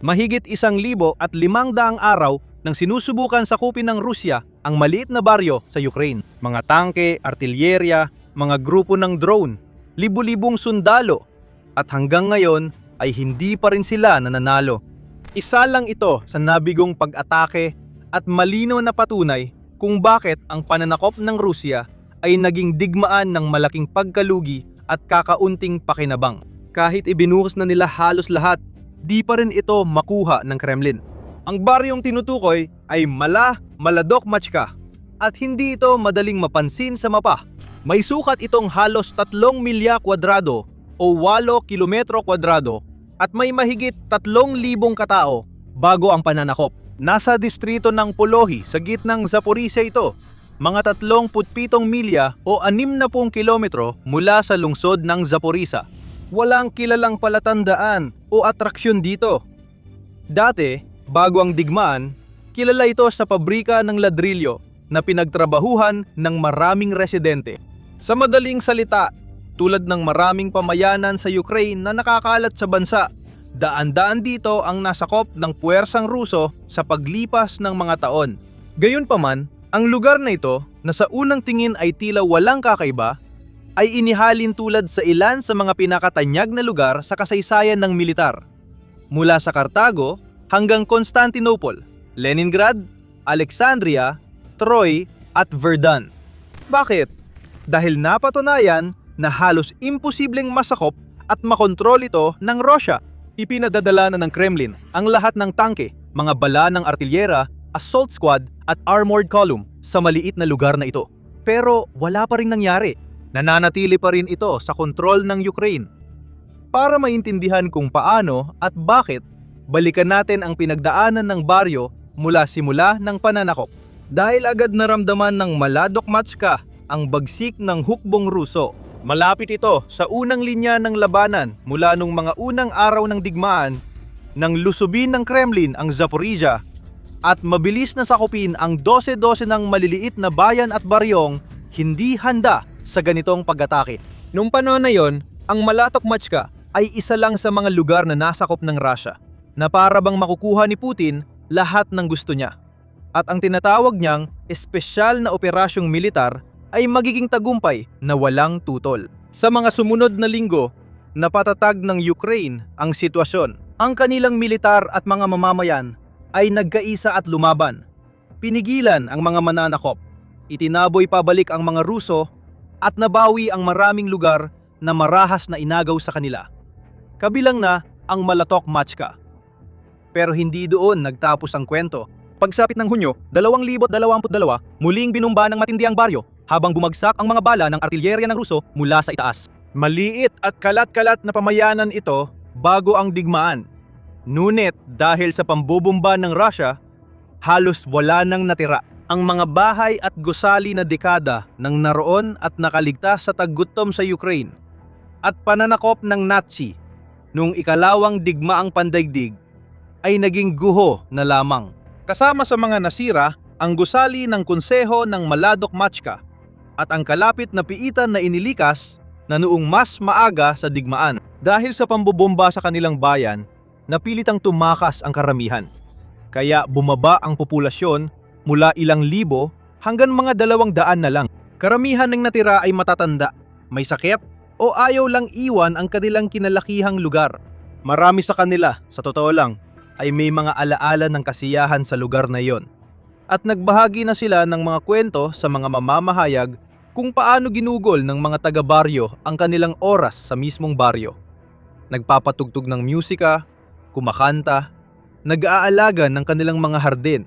Mahigit 1,500 araw nang sinusubukan sakupin ng Rusya ang maliit na baryo sa Ukraine. Mga tangke, artilyerya, mga grupo ng drone, libu-libong sundalo, at hanggang ngayon ay hindi pa rin sila nananalo. Isa lang ito sa nabigong pag-atake at malinaw na patunay kung bakit ang pananakop ng Rusya ay naging digmaan ng malaking pagkalugi at kakaunting pakinabang. Kahit ibinuhos na nila halos lahat, di pa rin ito makuha ng Kremlin. Ang baryong tinutukoy ay Maladokmachka at hindi ito madaling mapansin sa mapa. May sukat itong halos 3 milya kwadrado o 8 kilometro kwadrado at may mahigit 3,000 katao bago ang pananakop. Nasa distrito ng Polohi sa gitnang Zaporizhia ito, mga 37 milya o 60 kilometro mula sa lungsod ng Zaporizhia. Walang kilalang palatandaan o atraksyon dito. Dati, bago ang digmaan, kilala ito sa pabrika ng ladrilyo na pinagtrabahuhan ng maraming residente. Sa madaling salita, tulad ng maraming pamayanan sa Ukraine na nakakalat sa bansa, daan-daan dito ang nasakop ng puwersang Ruso sa paglipas ng mga taon. Gayunpaman, ang lugar na ito na sa unang tingin ay tila walang kakaiba, ay inihalin tulad sa ilan sa mga pinakatanyag na lugar sa kasaysayan ng militar. Mula sa Cartago hanggang Constantinople, Leningrad, Alexandria, Troy at Verdun. Bakit? Dahil napatunayan na halos imposibleng masakop at makontrol ito ng Russia. Ipinadadala na ng Kremlin ang lahat ng tangke, mga bala ng artilyera, assault squad at armored column sa maliit na lugar na ito. Pero wala pa rin nangyari. Nananatili pa rin ito sa kontrol ng Ukraine. Para maintindihan kung paano at bakit, balikan natin ang pinagdaanan ng baryo mula simula ng pananakop. Dahil agad naramdaman ng Maladokmachka ang bagsik ng hukbong Ruso. Malapit ito sa unang linya ng labanan mula nung mga unang araw ng digmaan nang lusubin ng Kremlin ang Zaporizhia at mabilis na sakupin ang 12-12 ng maliliit na bayan at baryong hindi handa sa ganitong pag-atake. Noong panahon na yon, ang Maladokmachka ay isa lang sa mga lugar na nasakop ng Russia na para bang makukuha ni Putin lahat ng gusto niya. At ang tinatawag niyang espesyal na operasyong militar ay magiging tagumpay na walang tutol. Sa mga sumunod na linggo, napatatag ng Ukraine ang sitwasyon. Ang kanilang militar at mga mamamayan ay nagkaisa at lumaban. Pinigilan ang mga mananakop. Itinaboy pabalik ang mga Ruso at nabawi ang maraming lugar na marahas na inagaw sa kanila. Kabilang na ang Maladokmachka. Pero hindi doon nagtapos ang kwento. Pagsapit ng Hunyo 2022, muling binumba ng matindi ang baryo habang bumagsak ang mga bala ng artilyerya ng Ruso mula sa itaas. Maliit at kalat-kalat na pamayanan ito bago ang digmaan. Ngunit dahil sa pambubumba ng Russia, halos wala nang natira. Ang mga bahay at gusali na dekada nang naroon at nakaligtas sa taggutom sa Ukraine at pananakop ng Nazi noong ikalawang digmaang pandaigdig ay naging guho na lamang. Kasama sa mga nasira ang gusali ng konseho ng Maladokmachka at ang kalapit na piitan na inilikas na noong mas maaga sa digmaan. Dahil sa pambobomba sa kanilang bayan, napilitang tumakas ang karamihan. Kaya bumaba ang populasyon mula ilang libo hanggang mga 200 na lang. Karamihan ng natira ay matatanda, may sakit o ayaw lang iwan ang kanilang kinalakihang lugar. Marami sa kanila, sa totoo lang, ay may mga alaala ng kasiyahan sa lugar na iyon. At nagbahagi na sila ng mga kwento sa mga mamamahayag kung paano ginugol ng mga taga-baryo ang kanilang oras sa mismong baryo. Nagpapatugtog ng musika, kumakanta, nag-aalaga ng kanilang mga hardin,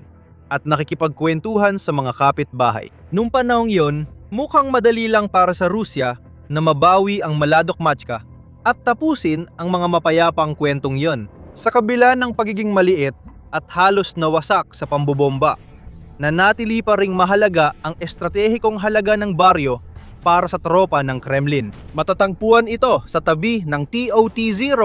at nakikipagkwentuhan sa mga kapitbahay. Noong panahong yon, mukhang madali lang para sa Rusya na mabawi ang Maladokmachka at tapusin ang mga mapayapang kwentong yon. Sa kabila ng pagiging maliit at halos nawasak sa pambobomba, nanatili pa ring mahalaga ang estratehikong halaga ng baryo para sa tropa ng Kremlin. Matatagpuan ito sa tabi ng TOT-0,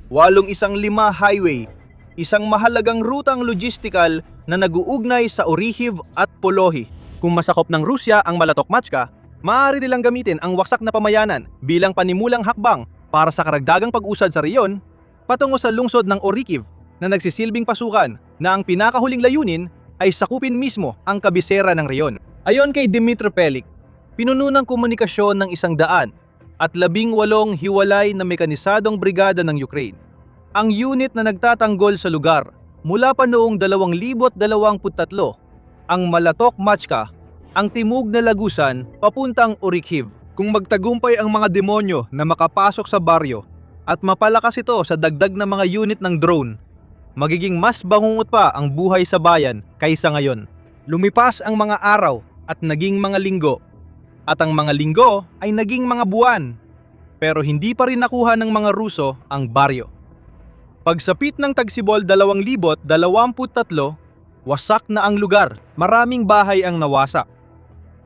815 highway, isang mahalagang rutang logistikal na nag-uugnay sa Orikhiv at Polohi. Kung masakop ng Rusya ang Maladokmachka, maaari nilang gamitin ang waksak na pamayanan bilang panimulang hakbang para sa karagdagang pag-usad sa reyon patungo sa lungsod ng Orikhiv na nagsisilbing pasukan na ang pinakahuling layunin ay sakupin mismo ang kabisera ng reyon. Ayon kay Dmitry Pelik, pinuno ng komunikasyon ng 100 at 18 hiwalay na mekanisadong brigada ng Ukraine. Ang unit na nagtatanggol sa lugar mula pa noong 2023, ang Malatok Machka, ang timog na lagusan papuntang Orikhiv. Kung magtagumpay ang mga demonyo na makapasok sa baryo at mapalakas ito sa dagdag na mga unit ng drone, magiging mas bangungot pa ang buhay sa bayan kaysa ngayon. Lumipas ang mga araw at naging mga linggo, at ang mga linggo ay naging mga buwan, pero hindi pa rin nakuha ng mga Ruso ang baryo. Pagsapit ng Tagsibol 2023, wasak na ang lugar. Maraming bahay ang nawasak.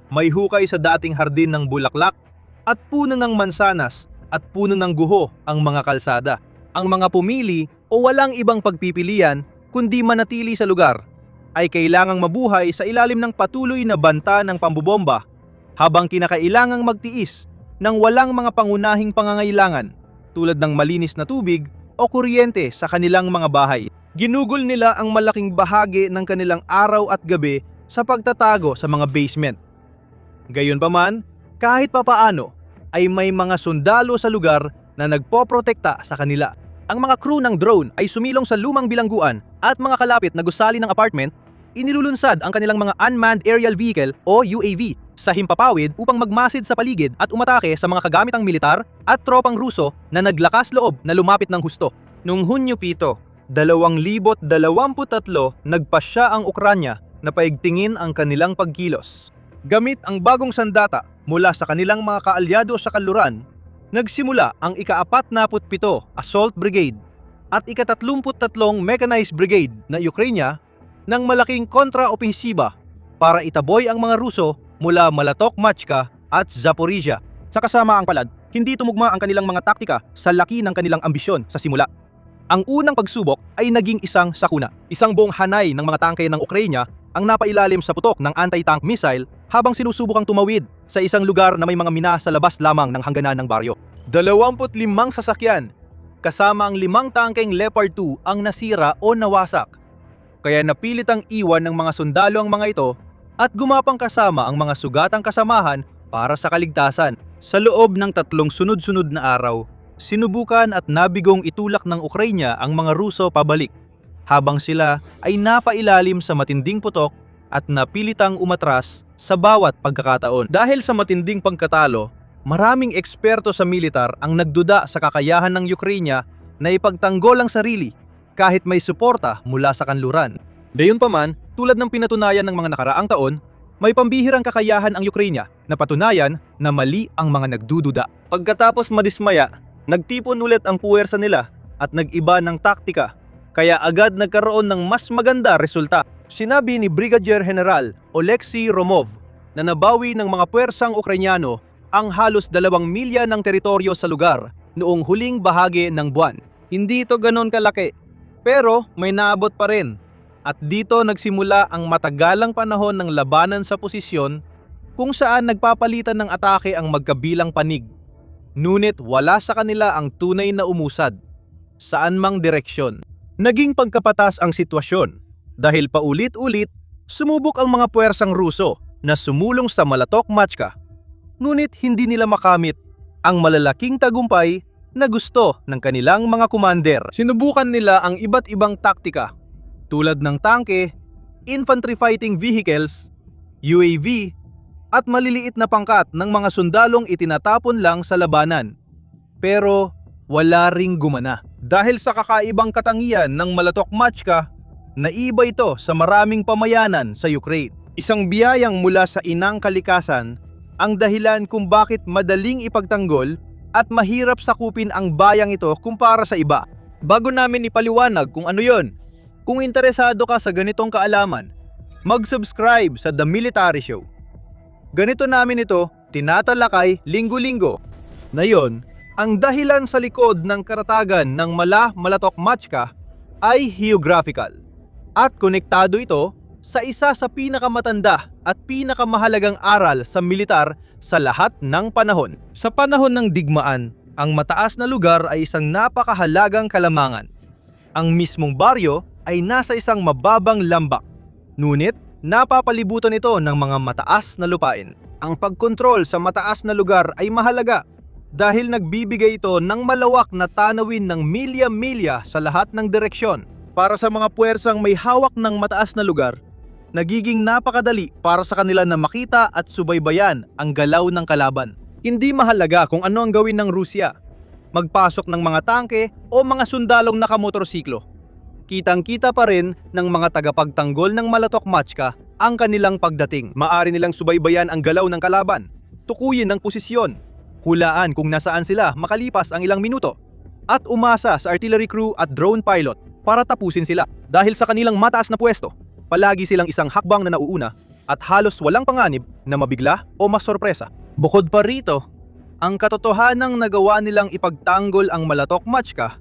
May hukay sa dating hardin ng bulaklak at puno ng mansanas at puno ng guho ang mga kalsada. Ang mga pumili o walang ibang pagpipilian kundi manatili sa lugar ay kailangang mabuhay sa ilalim ng patuloy na banta ng pambobomba habang kinakailangang magtiis ng walang mga pangunahing pangangailangan tulad ng malinis na tubig o kuryente sa kanilang mga bahay. Ginugol nila ang malaking bahagi ng kanilang araw at gabi sa pagtatago sa mga basement. Gayunpaman, kahit papaano ay may mga sundalo sa lugar na nagpoprotekta sa kanila. Ang mga crew ng drone ay sumilong sa lumang bilangguan at mga kalapit na gusali ng apartment, inilulunsad ang kanilang mga unmanned aerial vehicle o UAV sa himpapawid upang magmasid sa paligid at umatake sa mga kagamitang militar at tropang Ruso na naglakas loob na lumapit ng husto. Noong Hunyo 7, 2023, nagpasya ang Ukranya na paigtingin ang kanilang pagkilos. Gamit ang bagong sandata mula sa kanilang mga kaalyado sa kanluran, nagsimula ang ika-47 Assault Brigade at ika-33 Mechanized Brigade na Ukrainya ng malaking kontra-opensiba para itaboy ang mga Ruso mula Malatok Machka at Zaporizhia. Sa kasamaang palad, hindi tumugma ang kanilang mga taktika sa laki ng kanilang ambisyon sa simula. Ang unang pagsubok ay naging isang sakuna. Isang buong hanay ng mga tangke ng Ukrainya ang napailalim sa putok ng anti-tank missile habang sinusubukang tumawid sa isang lugar na may mga mina sa labas lamang ng hangganan ng baryo. 25 sasakyan, kasama ang 5 tangkeng Leopard 2 ang nasira o nawasak. Kaya napilitang iwan ng mga sundalo ang mga ito at gumapang kasama ang mga sugatang kasamahan para sa kaligtasan. Sa loob ng 3 sunod-sunod na araw, sinubukan at nabigong itulak ng Ukrainya ang mga Ruso pabalik, habang sila ay napailalim sa matinding putok at napilitang umatras sa bawat pagkakataon. Dahil sa matinding pagkatalo, maraming eksperto sa militar ang nagduda sa kakayahan ng Ukrainya na ipagtanggol ang sarili kahit may suporta mula sa kanluran. Gayunpaman, tulad ng pinatunayan ng mga nakaraang taon, may pambihirang kakayahan ang Ukrainya na patunayan na mali ang mga nagdududa. Pagkatapos madismaya, nagtipon ulit ang puwersa nila at nag-iba ng taktika, kaya agad nagkaroon ng mas maganda resulta. Sinabi ni Brigadier General Oleksiy Romov na nabawi ng mga puwersang Ukrainyano ang halos 2 milya ng teritoryo sa lugar noong huling bahagi ng buwan. Hindi ito ganon kalaki, pero may naabot pa rin. At dito nagsimula ang matagalang panahon ng labanan sa posisyon kung saan nagpapalitan ng atake ang magkabilang panig. Ngunit wala sa kanila ang tunay na umusad, saan mang direksyon. Naging pagkapatas ang sitwasyon dahil paulit-ulit sumubok ang mga puwersang Ruso na sumulong sa Malatok Machka. Ngunit hindi nila makamit ang malalaking tagumpay na gusto ng kanilang mga commander. Sinubukan nila ang iba't ibang taktika tulad ng tangke, infantry fighting vehicles, UAV, at maliliit na pangkat ng mga sundalong itinatapon lang sa labanan. Pero wala ring gumana. Dahil sa kakaibang katangian ng Malatok Machka, naiba ito sa maraming pamayanan sa Ukraine. Isang biyayang mula sa inang kalikasan ang dahilan kung bakit madaling ipagtanggol at mahirap sakupin ang bayang ito kumpara sa iba. Bago namin ipaliwanag kung ano yon, kung interesado ka sa ganitong kaalaman, mag-subscribe sa The Military Show. Ganito namin ito tinatalakay linggo-linggo. Na yon, ang dahilan sa likod ng karatagan ng Malatok Machka ay geographical at konektado ito sa isa sa pinakamatanda at pinakamahalagang aral sa militar sa lahat ng panahon. Sa panahon ng digmaan, ang mataas na lugar ay isang napakahalagang kalamangan. Ang mismong baryo ay nasa isang mababang lambak, ngunit napapalibutan ito ng mga mataas na lupain. Ang pagkontrol sa mataas na lugar ay mahalaga dahil nagbibigay ito ng malawak na tanawin ng milya-milya sa lahat ng direksyon. Para sa mga puwersang may hawak ng mataas na lugar, nagiging napakadali para sa kanila na makita at subaybayan ang galaw ng kalaban. Hindi mahalaga kung ano ang gawin ng Rusya, magpasok ng mga tangke o mga sundalong nakamotorsiklo. Kitang-kita pa rin ng mga tagapagtanggol ng Malatok Machka ang kanilang pagdating. Maari nilang subaybayan ang galaw ng kalaban, tukuyin ang posisyon, hulaan kung nasaan sila makalipas ang ilang minuto, at umasa sa artillery crew at drone pilot para tapusin sila. Dahil sa kanilang mataas na pwesto, palagi silang isang hakbang na nauuna at halos walang panganib na mabigla o masorpresa. Bukod pa rito, ang katotohanang nagawa nilang ipagtanggol ang Malatok Machka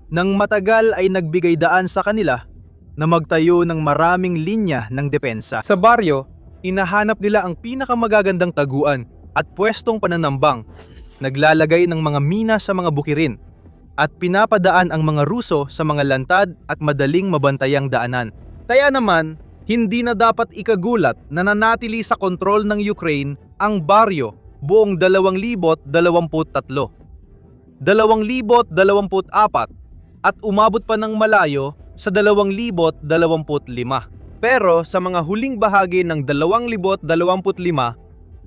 nang matagal ay nagbigay daan sa kanila na magtayo ng maraming linya ng depensa. Sa baryo, inahanap nila ang pinakamagagandang taguan at pwestong pananambang, naglalagay ng mga mina sa mga bukirin, at pinapadaan ang mga Ruso sa mga lantad at madaling mabantayang daanan. Kaya naman, hindi na dapat ikagulat na nanatili sa kontrol ng Ukraine ang baryo buong 2023, 2024 at umabot pa ng malayo sa 2025. Pero sa mga huling bahagi ng 2025,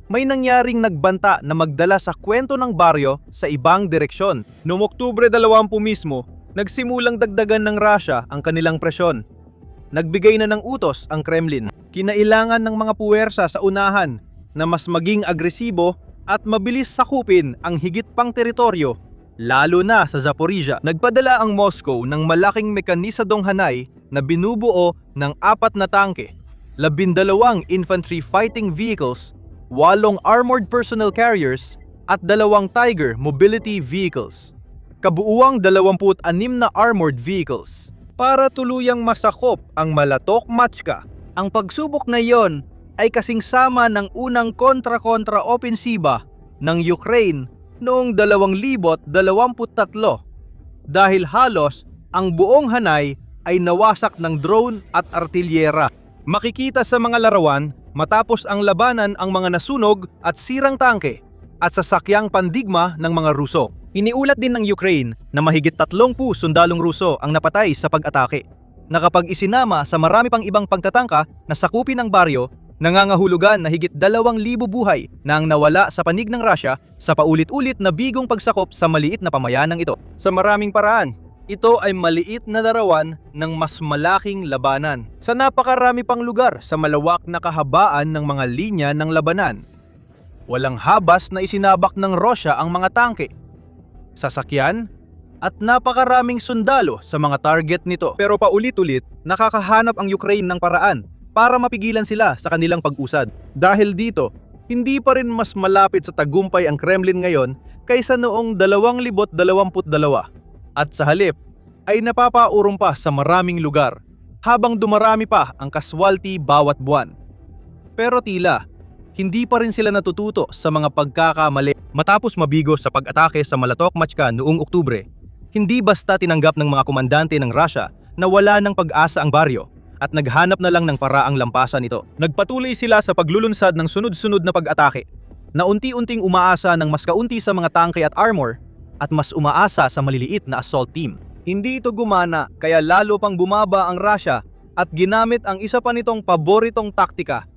may nangyaring nagbanta na magdala sa kwento ng baryo sa ibang direksyon. Noong Oktubre 20 mismo, nagsimulang dagdagan ng Russia ang kanilang presyon. Nagbigay na ng utos ang Kremlin. Kinailangan ng mga puwersa sa unahan na mas maging agresibo at mabilis sakupin ang higit pang teritoryo, lalo na sa Zaporizhia. Nagpadala ang Moscow ng malaking mekanisadong hanay na binubuo ng 4 na tangke, 12 infantry fighting vehicles, 8 armored personnel carriers, at 2 Tiger mobility vehicles. Kabuuang 26 na armored vehicles para tuluyang masakop ang Malatok Machka. Ang pagsubok na iyon ay kasing sama ng unang kontra-kontra opensiba ng Ukraine noong 2023 dahil halos ang buong hanay ay nawasak ng drone at artilyera. Makikita sa mga larawan matapos ang labanan ang mga nasunog at sirang tangke at sasakyang pandigma ng mga Ruso. Iniulat din ng Ukraine na mahigit 30 sundalong Ruso ang napatay sa pag-atake, na kapag isinama sa marami pang ibang pagtatangka na sakupin ng baryo, nangangahulugan na higit 2,000 buhay na ang nawala sa panig ng Russia sa paulit-ulit na bigong pagsakop sa maliit na pamayanang ito. Sa maraming paraan, ito ay maliit na larawan ng mas malaking labanan. Sa napakarami pang lugar sa malawak na kahabaan ng mga linya ng labanan, walang habas na isinabak ng Russia ang mga tangke, sasakyan, at napakaraming sundalo sa mga target nito. Pero paulit-ulit, nakakahanap ang Ukraine ng paraan para mapigilan sila sa kanilang pag-usad. Dahil dito, hindi pa rin mas malapit sa tagumpay ang Kremlin ngayon kaysa noong 2022 at sa halip ay napapaurong pa sa maraming lugar habang dumarami pa ang kaswalti bawat buwan. Pero tila, hindi pa rin sila natututo sa mga pagkakamali. Matapos mabigo sa pag-atake sa Malatok Machka noong Oktubre, hindi basta tinanggap ng mga komandante ng Russia na wala ng pag-asa ang baryo at naghanap na lang ng paraang lampasan ito. Nagpatuloy sila sa paglulunsad ng sunod-sunod na pag-atake na unti-unting umaasa ng mas kaunti sa mga tangke at armor at mas umaasa sa maliliit na assault team. Hindi ito gumana kaya lalo pang bumaba ang Russia at ginamit ang isa pa nitong paboritong taktika,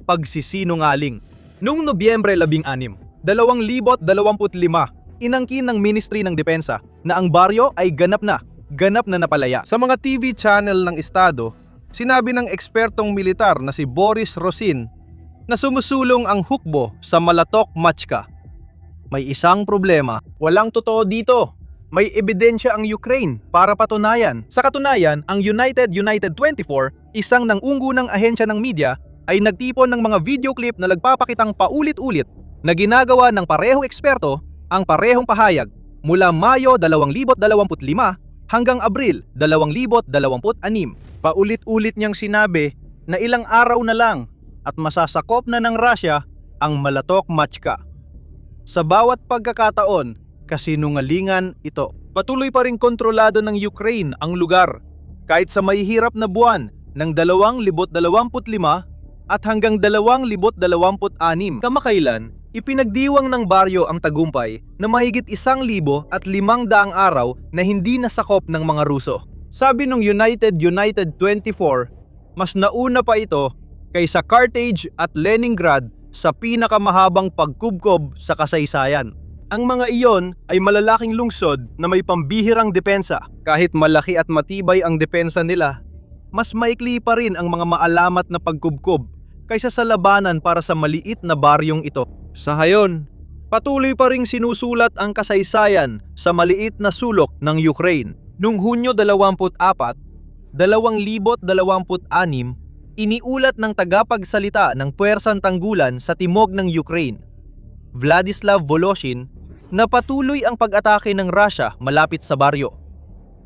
pagsisinungaling. Noong Nobyembre 16, 2025, inangkin ng Ministry ng Depensa na ang baryo ay ganap na napalaya. Sa mga TV channel ng Estado, sinabi ng ekspertong militar na si Boris Rosin na sumusulong ang hukbo sa Malatok Machka. May isang problema. Walang totoo dito. May ebidensya ang Ukraine para patunayan. Sa katunayan, ang United 24, isang nang-unggunang ahensya ng media, ay nagtipon ng mga video clip na nagpapakitang paulit-ulit na ginagawa ng parehong eksperto ang parehong pahayag mula Mayo 2025 hanggang Abril 2026. Paulit-ulit niyang sinabi na ilang araw na lang at masasakop na ng Russia ang Malatok Machka. Sa bawat pagkakataon, kasinungalingan ito. Patuloy pa ring kontrolado ng Ukraine ang lugar kahit sa mahihirap na buwan ng 2025 at hanggang 2026. Kamakailan, ipinagdiwang ng baryo ang tagumpay na mahigit 1,500 araw na hindi nasakop ng mga Ruso. Sabi ng United 24, mas nauna pa ito kaysa Carthage at Leningrad sa pinakamahabang pagkubkob sa kasaysayan. Ang mga iyon ay malalaking lungsod na may pambihirang depensa. Kahit malaki at matibay ang depensa nila, mas maikli pa rin ang mga maalamat na pagkubkob kaysa sa labanan para sa maliit na baryong ito. Sa hayon, patuloy pa ring sinusulat ang kasaysayan sa maliit na sulok ng Ukraine. Noong Hunyo 24, 2026, iniulat ng tagapagsalita ng Puwersang Tanggulan sa timog ng Ukraine, Vladislav Voloshin, na patuloy ang pag-atake ng Russia malapit sa baryo.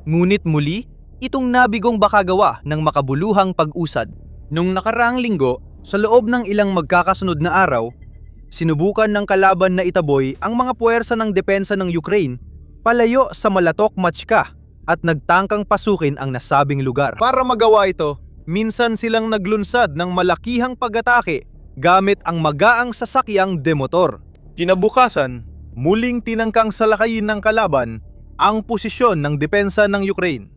Ngunit muli, itong nabigong bakagawa ng makabuluhang pag-usad. Nung nakaraang linggo, sa loob ng ilang magkakasunod na araw, sinubukan ng kalaban na itaboy ang mga puwersa ng depensa ng Ukraine palayo sa Malatok Machka at nagtangkang pasukin ang nasabing lugar. Para magawa ito, minsan silang naglunsad ng malakihang pag-atake gamit ang magaang sasakyang demotor. Kinabukasan, muling tinangkang salakayin ng kalaban ang posisyon ng depensa ng Ukraine.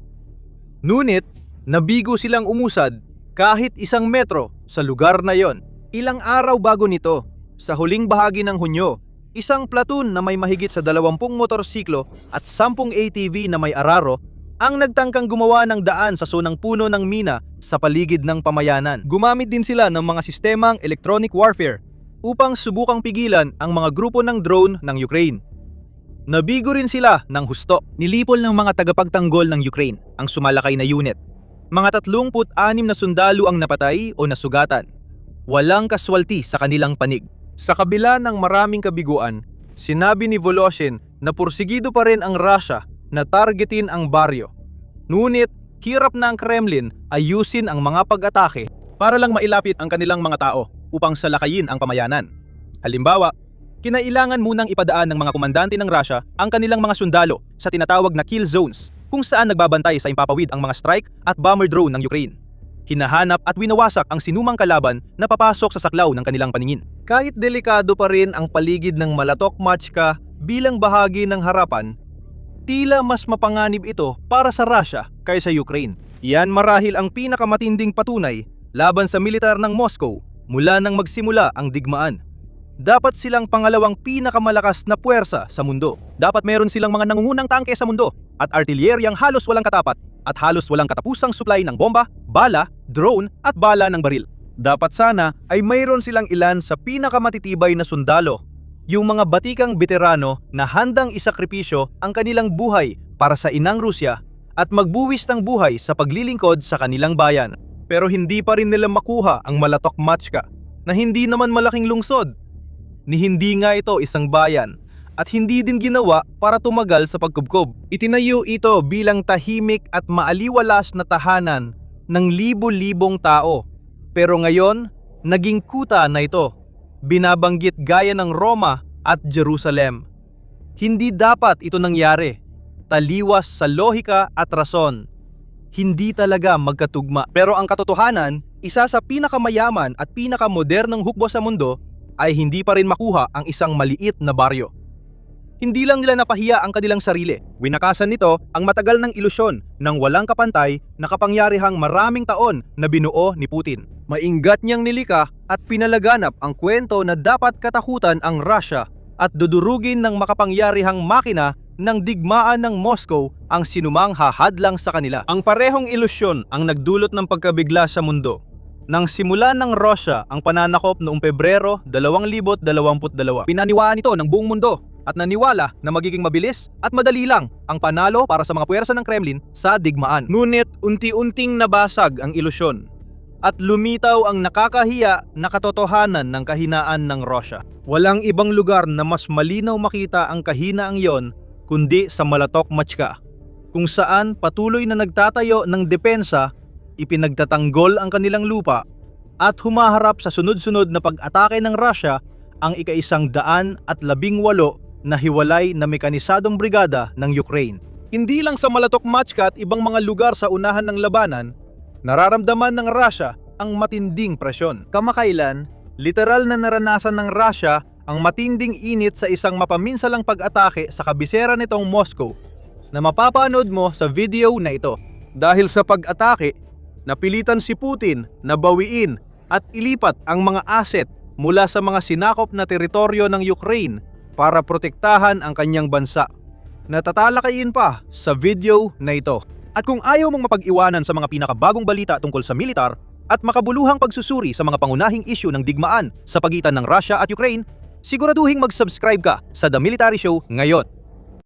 Ngunit, nabigo silang umusad kahit 1 metro sa lugar na yon. Ilang araw bago nito, sa huling bahagi ng Hunyo, isang platoon na may mahigit sa 20 motorsiklo at 10 ATV na may araro ang nagtangkang gumawa ng daan sa sonang puno ng mina sa paligid ng pamayanan. Gumamit din sila ng mga sistemang electronic warfare upang subukang pigilan ang mga grupo ng drone ng Ukraine. Nabigo rin sila ng husto. Nilipol ng mga tagapagtanggol ng Ukraine ang sumalakay na unit. Mga 36 na sundalo ang napatay o nasugatan. Walang kaswalti sa kanilang panig. Sa kabila ng maraming kabiguan, sinabi ni Voloshin na pursigido pa rin ang Russia na targetin ang baryo. Ngunit, hirap na ang Kremlin ayusin ang mga pag-atake para lang mailapit ang kanilang mga tao upang salakayin ang pamayanan. Halimbawa, kinailangan munang ipadaan ng mga komandante ng Russia ang kanilang mga sundalo sa tinatawag na kill zones kung saan nagbabantay sa impapawid ang mga strike at bomber drone ng Ukraine. Hinahanap at winawasak ang sinumang kalaban na papasok sa saklaw ng kanilang paningin. Kahit delikado pa rin ang paligid ng Malatok Machka bilang bahagi ng harapan, tila mas mapanganib ito para sa Russia kaysa Ukraine. Iyan marahil ang pinakamatinding patunay laban sa militar ng Moscow mula nang magsimula ang digmaan. Dapat silang pangalawang pinakamalakas na puwersa sa mundo. Dapat meron silang mga nangungunang tangke sa mundo at artilyeryang halos walang katapat at halos walang katapusang supply ng bomba, bala, drone at bala ng baril. Dapat sana ay mayroon silang ilan sa pinakamatitibay na sundalo, yung mga batikang veterano na handang isakripisyo ang kanilang buhay para sa inang Rusya at magbuwis ng buhay sa paglilingkod sa kanilang bayan. Pero hindi pa rin nila makuha ang Malatok Machka na hindi naman malaking lungsod. Ni hindi nga ito isang bayan at hindi din ginawa para tumagal sa pagkubkob. Itinayo ito bilang tahimik at maaliwalas na tahanan ng libo-libong tao. Pero ngayon, naging kuta na ito. Binabanggit gaya ng Roma at Jerusalem. Hindi dapat ito nangyari. Taliwas sa lohika at rason. Hindi talaga magkatugma. Pero ang katotohanan, isa sa pinakamayaman at pinakamodernong hukbo sa mundo ay hindi pa rin makuha ang isang maliit na baryo. Hindi lang nila napahiya ang kanilang sarili. Winakasan nito ang matagal ng ilusyon ng walang kapantay na kapangyarihang maraming taon na binuo ni Putin. Maingat niyang nilika at pinalaganap ang kwento na dapat katakutan ang Russia at dudurugin ng makapangyarihang makina ng digmaan ng Moscow ang sinumang hahadlang sa kanila. Ang parehong ilusyon ang nagdulot ng pagkabigla sa mundo. Nang simulan ng Russia ang pananakop noong Pebrero 2022, pinaniwaan ito ng buong mundo at naniwala na magiging mabilis at madali lang ang panalo para sa mga puwersa ng Kremlin sa digmaan. Ngunit unti-unting nabasag ang ilusyon at lumitaw ang nakakahiya na katotohanan ng kahinaan ng Russia. Walang ibang lugar na mas malinaw makita ang kahinaang yon kundi sa Malatok Machka, kung saan patuloy na nagtatayo ng depensa, ipinagtatanggol ang kanilang lupa at humaharap sa sunod-sunod na pag-atake ng Russia ang ika-118 na hiwalay na mekanisadong brigada ng Ukraine. Hindi lang sa Malatok-Machka at ibang mga lugar sa unahan ng labanan, nararamdaman ng Russia ang matinding presyon. Kamakailan, literal na naranasan ng Russia ang matinding init sa isang mapaminsalang pag-atake sa kabisera nitong Moscow na mapapanood mo sa video na ito. Dahil sa pag-atake, napilitan si Putin na bawiin at ilipat ang mga asset mula sa mga sinakop na teritoryo ng Ukraine para protektahan ang kanyang bansa. Natatalakayin pa sa video na ito. At kung ayaw mong mapag-iwanan sa mga pinakabagong balita tungkol sa militar at makabuluhang pagsusuri sa mga pangunahing isyu ng digmaan sa pagitan ng Russia at Ukraine, siguraduhing mag-subscribe ka sa The Military Show ngayon.